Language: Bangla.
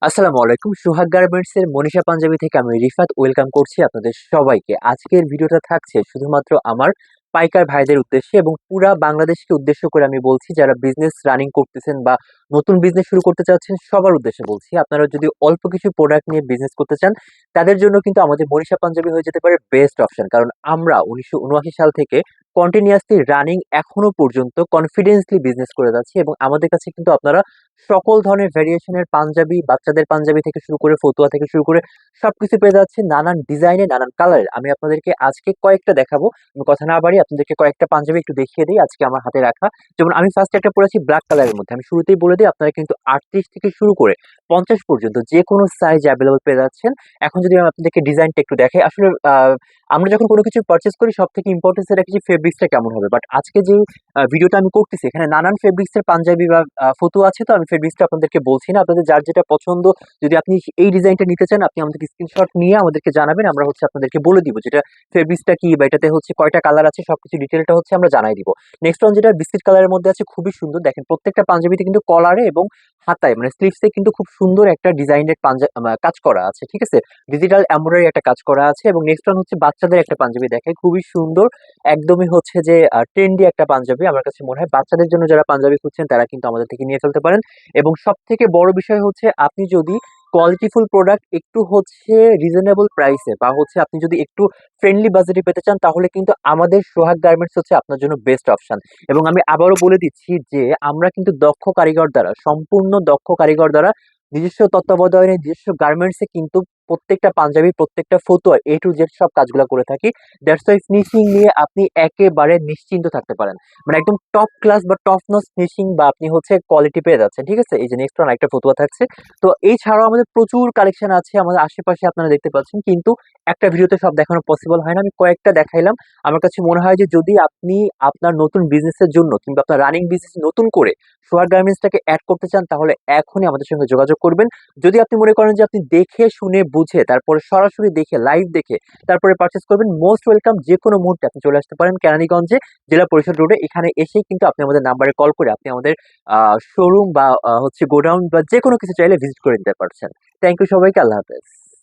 আসসালামু আলাইকুম। সোহাগ গার্মেন্টস এর মনীষা পাঞ্জাবি থেকে আমি রিফাত ওয়েলকাম করছি আপনাদের সবাইকে। আজকের ভিডিওটা থাকছে শুধুমাত্র আমার পাইকার ভাইদের উদ্দেশ্যে এবং পুরা বাংলাদেশকে উদ্দেশ্য করে আমি বলছি, যারা বিজনেস রানিং করতেছেন বা নতুন বিজনেস শুরু করতে চাচ্ছেন সবার উদ্দেশ্যে বলছি। আপনারা যদি অল্প কিছু প্রোডাক্ট নিয়ে বিজনেস করতে চান, তাদের জন্য কিন্তু আমাদের মনীষা পাঞ্জাবি হয়ে যেতে পারে বেস্ট অপশন। কারণ আমরা 1979 সাল থেকে কন্টিনিউয়াসলি রানিং এখনো পর্যন্ত কনফিডেন্সলি বিজনেস করে যাচ্ছি এবং আমাদের কাছে কিন্তু আপনারা সকল ধরনের ভেরিয়েশনের পাঞ্জাবি, বাচ্চাদের পাঞ্জাবি থেকে শুরু করে ফতুয়া থেকে শুরু করে সবকিছু পেয়ে যাচ্ছে নানান ডিজাইনে, নানান কালারের। আমি আপনাদেরকে আজকে কয়েকটা দেখাবো। আমি কথা না বাড়িয়ে আপনাদেরকে কয়েকটা পাঞ্জাবি একটু দেখিয়ে দিই আজকে আমার হাতে রাখা। যেমন আমি ফার্স্ট একটা পরেছি ব্ল্যাক কালারের মধ্যে। আমি শুরুতেই বলে দিই, আপনারা কিন্তু 38 থেকে শুরু করে 50 পর্যন্ত যে কোনো সাইজ অ্যাভেলেবল পেয়ে যাচ্ছেন। এখন যদি আমি আপনাদেরকে ডিজাইনটা একটু দেখাই, আসলে আমরা যখন কোনো কিছু পারচেজ করি সবথেকে ইম্পর্টেন্স রাখি যে ফেব্রিক্সটা কেমন হবে। বাট আজকে যে ভিডিওটা আমি করতেছি, এখানে নানান ফেব্রিক্স এর পাঞ্জাবি বা ফতুয়া আছে, তো আমি ফেব্রিক্সটা আপনাদেরকে বলছি না। আপনাদের যার যেটা পছন্দ, যদি আপনি এই ডিজাইনটা নিতে চান, আপনি আমাদেরকে স্ক্রিনশট নিয়ে আমাদেরকে জানাবেন। আমরা আপনাদেরকে বলে দিব যেটা ফেব্রিক্সটা কি বা এটাতে কয়টা কালার আছে, সবকিছু ডিটেলটা আমরা জানাই দিব। নেক্সট ওয়ান যেটা বিস্কিট কালারের মধ্যে আছে, খুবই সুন্দর। দেখেন প্রত্যেকটা পাঞ্জাবিতে কিন্তু কলারে এবং হাতায় মানে স্লিভসে কিন্তু খুব সুন্দর একটা ডিজাইনের কাজ করা আছে, ঠিক আছে। ডিজিটাল এমব্রয়ডারি একটা কাজ করা আছে। এবং নেক্সট ওয়ান বাচ্চাদের একটা পাঞ্জাবি দেখে, খুবই সুন্দর। একদমই যে ট্রেন্ডি একটা পাঞ্জাবি। আমার কাছে মনে হয় বাচ্চাদের জন্য যারা পাঞ্জাবি খুঁজছেন তারা কিন্তু আমাদের থেকে নিয়ে ফেলতে পারেন। এবং সব থেকে বড় বিষয় আপনি যদি কোয়ালিটিফুল প্রোডাক্ট একটু রিজনেবল প্রাইসে বা আপনি যদি একটু ফ্রেন্ডলি বাজেটে পেতে চান, তাহলে কিন্তু আমাদের সোহাগ গার্মেন্টস আপনার জন্য বেস্ট অপশন। এবং আমি আবারও বলে দিচ্ছি যে আমরা কিন্তু দক্ষ কারিগর দ্বারা, সম্পূর্ণ দক্ষ কারিগর দ্বারা নিজস্ব তত্ত্বাবধানে নিজস্ব গার্মেন্টসে কিন্তু প্রত্যেকটা পাঞ্জাবি, প্রত্যেকটা ফতুয়া এ টু জেড সব কাজগুলো করে থাকি। দ্যাটস ওয়াই ফিনিশিং নিয়ে আপনি একেবারে নিশ্চিন্ত থাকতে পারেন। মানে একদম টপ ক্লাস বা টপ নচ ফিনিশিং বা আপনি কোয়ালিটি পেয়ে যাচ্ছেন, ঠিক আছে। এই যে নেক্সট ওয়ান একটা ফতুয়া থাকছে। তো এই ছাড়াও আমাদের প্রচুর কালেকশন আছে আমাদের আশেপাশে, আপনারা দেখতে পাচ্ছেন। কিন্তু একটা ভিডিওতে সব দেখানো পসিবল হয় না, আমি কয়েকটা দেখাইলাম। আমার কাছে মনে হয় যে যদি আপনি আপনার নতুন বিজনেসের জন্য কিংবা আপনার রানিং বিজনেস নতুন করে সোয়ার গার্মেন্টসটাকে অ্যাড করতে চান, তাহলে এখনই আমাদের সঙ্গে যোগাযোগ করবেন। যদি আপনি মনে করেন যে আপনি দেখে শুনে বুঝে তারপরে সরাসরি দেখে লাইভ দেখে তারপরে পারচেজ করবেন, মোস্ট ওয়েলকাম। যে কোনো মুহূর্তে আপনি চলে আসতে পারেন কেরানীগঞ্জে, জেলা পরিষদ রোডে। এখানে এসেই কিন্তু আপনি আমাদের নাম্বারে কল করে আপনি আমাদের শোরুম বা গোডাউন বা যে কোনো কিছু চাইলে ভিজিট করে নিতে পারছেন। থ্যাংক ইউ সবাইকে, আল্লাহ হাফেজ।